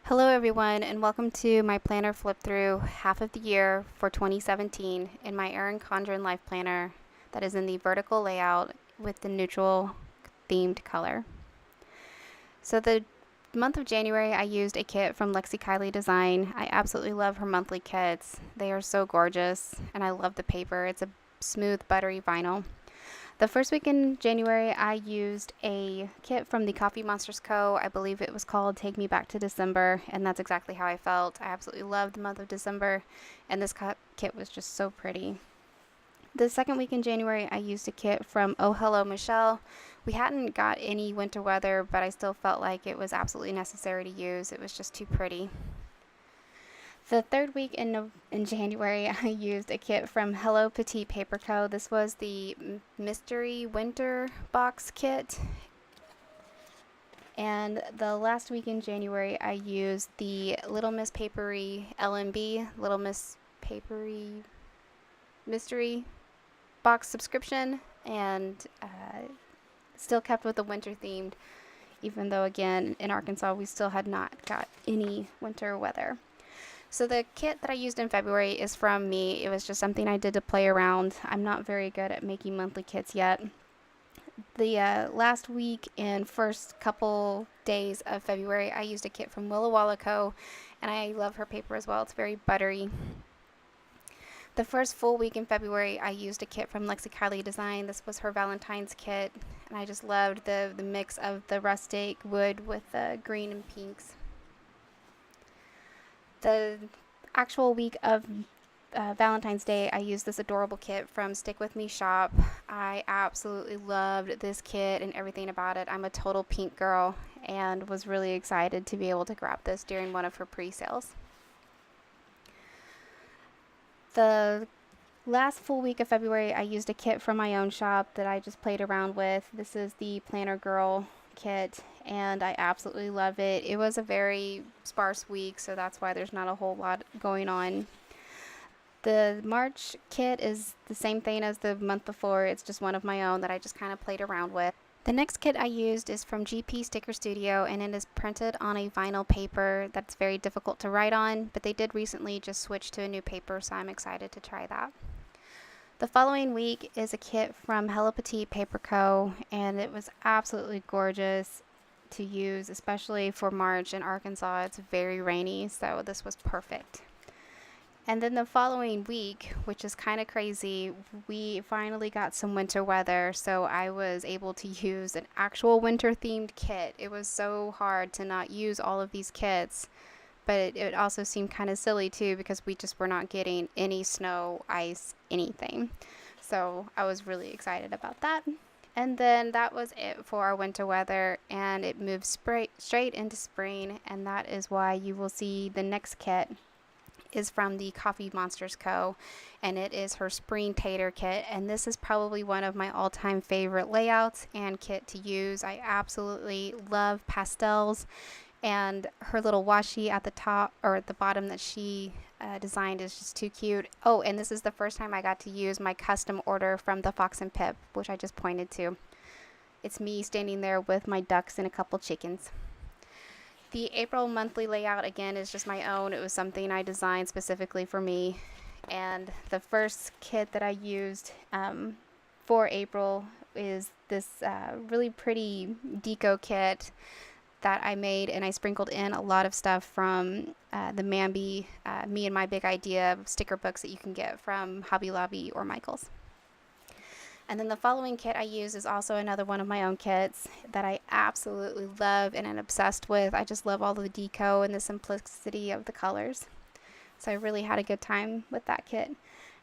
Hello everyone, and welcome to my planner flip through half of the year for 2017 in my Erin Condren Life Planner that is in the vertical layout with the neutral themed color. So the month of January I used a kit from Lexi Kylie Design. I absolutely love her monthly kits. They are so gorgeous and I love the paper. It's a smooth buttery vinyl. The first week in January, I used a kit from the Coffee Monsterz Co. I believe it was called Take Me Back to December, and that's exactly how I felt. I absolutely loved the month of December, and this kit was just so pretty. The second week in January, I used a kit from Oh Hello Michelle. We hadn't got any winter weather, but I still felt like it was absolutely necessary to use. It was just too pretty. The third week in January, I used a kit from Hello Petite Paper Co. This was the Mystery Winter Box kit. And the last week in January, I used the Little Miss Papery LMB, Little Miss Papery Mystery Box subscription, and still kept with the winter themed, even though, again, in Arkansas, we still had not got any winter weather. So the kit that I used in February is from me. It was just something I did to play around. I'm not very good at making monthly kits yet. The last week and first couple days of February, I used a kit from Walla Walla Co. And I love her paper as well. It's very buttery. The first full week in February, I used a kit from Lexi Kylie Design. This was her Valentine's kit. And I just loved the mix of the rustic wood with the green and pinks. The actual week of Valentine's Day, I used this adorable kit from Stick With Me Shop. I absolutely loved this kit and everything about it. I'm a total pink girl and was really excited to be able to grab this during one of her pre-sales. The last full week of February, I used a kit from my own shop that I just played around with. This is the Planner Girl kit, and I absolutely love it. It was a very sparse week, so that's why there's not a whole lot going on. The March kit is the same thing as the month before. It's just one of my own that I just kind of played around with. The next kit I used is from GP Sticker Studio, and it is printed on a vinyl paper that's very difficult to write on, but they did recently just switch to a new paper, so I'm excited to try that. The following week is a kit from Hello Petite Paper Co. and it was absolutely gorgeous to use, especially for March in Arkansas. It's very rainy, so this was perfect. And then the following week, which is kind of crazy, we finally got some winter weather, so I was able to use an actual winter themed kit. It was so hard to not use all of these kits. But it also seemed kind of silly too because we just were not getting any snow, ice, anything. So I was really excited about that. And then that was it for our winter weather, and it moved straight into spring, and that is why you will see the next kit is from the Coffee Monsterz Co. and it is her Spring Tater kit, and this is probably one of my all-time favorite layouts and kit to use. I absolutely love pastels. And her little washi at the top or at the bottom that she designed is just too cute. Oh, and this is the first time I got to use my custom order from the Fox and Pip, which I just pointed to. It's me standing there with my ducks and a couple chickens. The April monthly layout, again, is just my own. It was something I designed specifically for me. And the first kit that I used for April is this really pretty deco kit that I made, and I sprinkled in a lot of stuff from the Mambi Me and My Big Idea sticker books that you can get from Hobby Lobby or Michael's. And then the following kit I use is also another one of my own kits that I absolutely love and am obsessed with. I just love all the deco and the simplicity of the colors. So I really had a good time with that kit.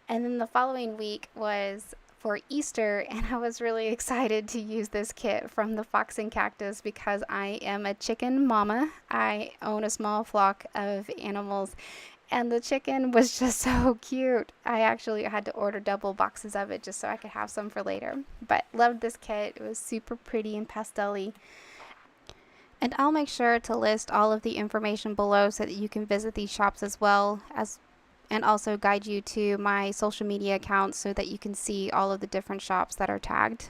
And then the following week was for Easter, and I was really excited to use this kit from the Fox and Cactus because I am a chicken mama. I own a small flock of animals, and the chicken was just so cute. I actually had to order double boxes of it just so I could have some for later. But loved this kit. It was super pretty and pastel-y. And I'll make sure to list all of the information below so that you can visit these shops as well as and also guide you to my social media accounts so that you can see all of the different shops that are tagged.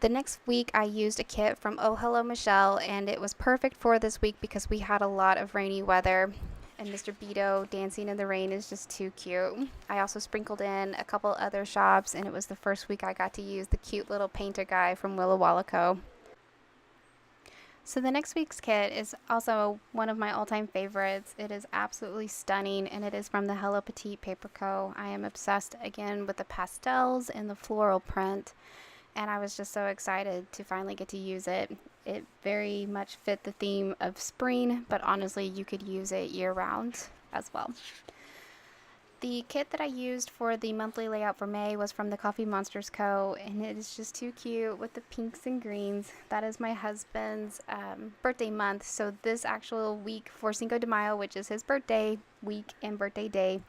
The next week I used a kit from Oh Hello Michelle, and it was perfect for this week because we had a lot of rainy weather, and Mr. Beto dancing in the rain is just too cute. I also sprinkled in a couple other shops, and it was the first week I got to use the cute little painter guy from Willa Walla Co. So the next week's kit is also one of my all-time favorites. It is absolutely stunning, and it is from the Hello Petite Paper Co. I am obsessed again with the pastels and the floral print, and I was just so excited to finally get to use it. It very much fit the theme of spring, but honestly, you could use it year-round as well. The kit that I used for the monthly layout for May was from the Coffee Monsterz Co. and it is just too cute with the pinks and greens. That is my husband's birthday month, so this actual week for Cinco de Mayo, which is his birthday week and birthday day,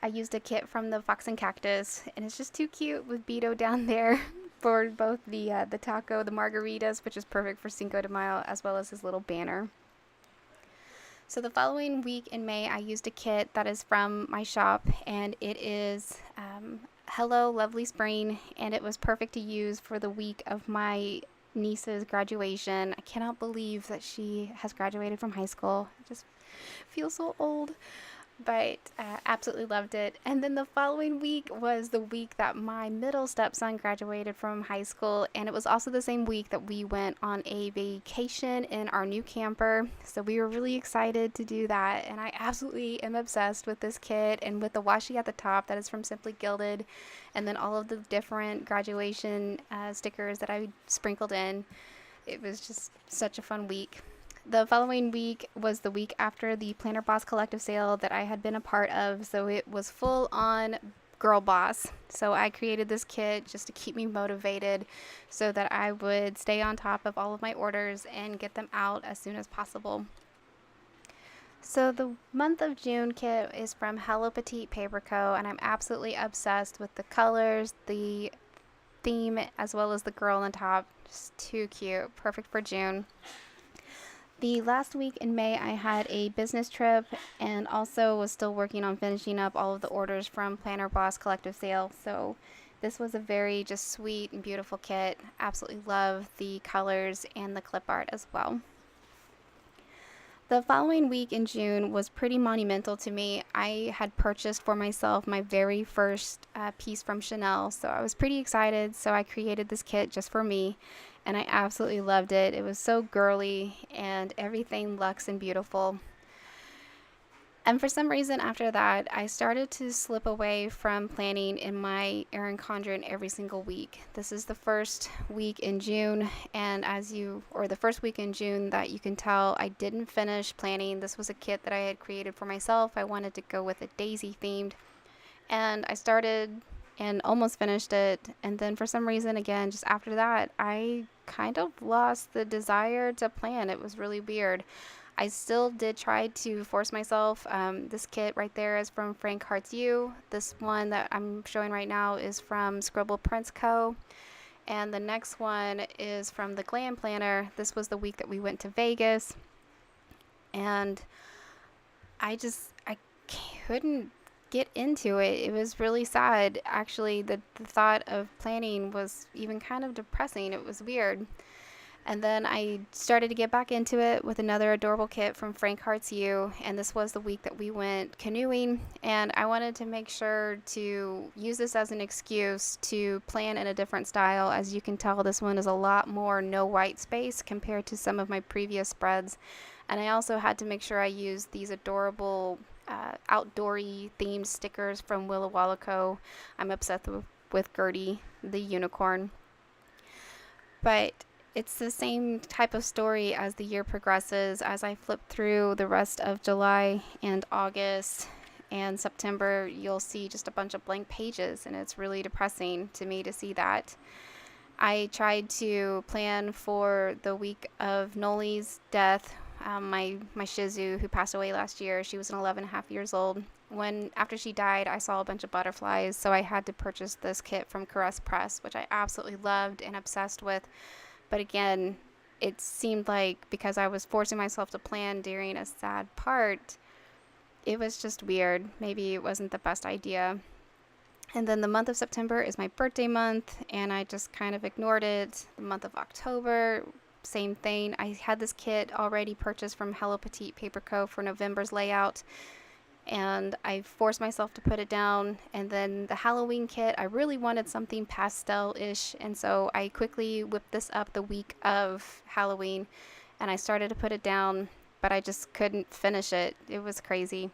I used a kit from the Fox and Cactus, and it's just too cute with Beto down there for both the taco, the margaritas, which is perfect for Cinco de Mayo, as well as his little banner. So the following week in May, I used a kit that is from my shop, and it is Hello Lovely Spring, and it was perfect to use for the week of my niece's graduation. I cannot believe that she has graduated from high school. I just feel so old. But absolutely loved it. And then the following week was the week that my middle stepson graduated from high school, and it was also the same week that we went on a vacation in our new camper. So we were really excited to do that, and I absolutely am obsessed with this kit and with the washi at the top that is from Simply Gilded, and then all of the different graduation stickers that I sprinkled in. It was just such a fun week. The following week was the week after the Planner Boss collective sale that I had been a part of, so it was full on girl boss. So I created this kit just to keep me motivated so that I would stay on top of all of my orders and get them out as soon as possible. So the month of June kit is from Hello Petite Paper Co. and I'm absolutely obsessed with the colors, the theme, as well as the girl on the top. Just too cute. Perfect for June. The last week in May, I had a business trip and also was still working on finishing up all of the orders from Planner Boss Collective Sale. So this was a very just sweet and beautiful kit. Absolutely love the colors and the clip art as well. The following week in June was pretty monumental to me. I had purchased for myself my very first piece from Chanel, so I was pretty excited. So I created this kit just for me, and I absolutely loved it. It was so girly and everything luxe and beautiful. And for some reason after that, I started to slip away from planning in my Erin Condren every single week. This is the first week in June, and the first week in June that you can tell I didn't finish planning. This was a kit that I had created for myself. I wanted to go with a daisy themed, and I started and almost finished it. And then for some reason, again, just after that, I kind of lost the desire to plan. It was really weird. I still did try to force myself. This kit right there is from Frank Hearts You. This one that I'm showing right now is from Scribble Prints Co. And the next one is from the Glam Planner. This was the week that we went to Vegas. And I couldn't get into it. It was really sad. Actually, the thought of planning was even kind of depressing. It was weird. And then I started to get back into it with another adorable kit from Frank Hearts You, and this was the week that we went canoeing, and I wanted to make sure to use this as an excuse to plan in a different style. As you can tell, this one is a lot more no white space compared to some of my previous spreads, and I also had to make sure I used these adorable outdoory themed stickers from Willa Walla Co. I'm obsessed with Gertie, the unicorn. But it's the same type of story as the year progresses. As I flip through the rest of July and August and September, you'll see just a bunch of blank pages, and it's really depressing to me to see that. I tried to plan for the week of Noli's death, my Shih Tzu who passed away last year. She was 11 and a half years old. After she died, I saw a bunch of butterflies, so I had to purchase this kit from Caress Press, which I absolutely loved and obsessed with. But again, it seemed like because I was forcing myself to plan during a sad part, it was just weird. Maybe it wasn't the best idea. And then the month of September is my birthday month, and I just kind of ignored it. The month of October, same thing. I had this kit already purchased from Hello Petite Paper Co. for November's layout, and I forced myself to put it down. And then the Halloween kit, I really wanted something pastel-ish, and so I quickly whipped this up the week of Halloween, and I started to put it down, but I just couldn't finish it. It was crazy.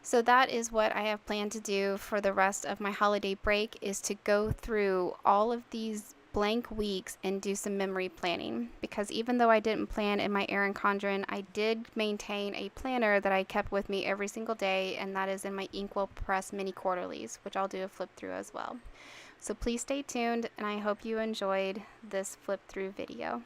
So that is what I have planned to do for the rest of my holiday break, is to go through all of these blank weeks and do some memory planning. Because even though I didn't plan in my Erin Condren, I did maintain a planner that I kept with me every single day, and that is in my Inkwell Press mini quarterlies, which I'll do a flip through as well. So please stay tuned, and I hope you enjoyed this flip through video.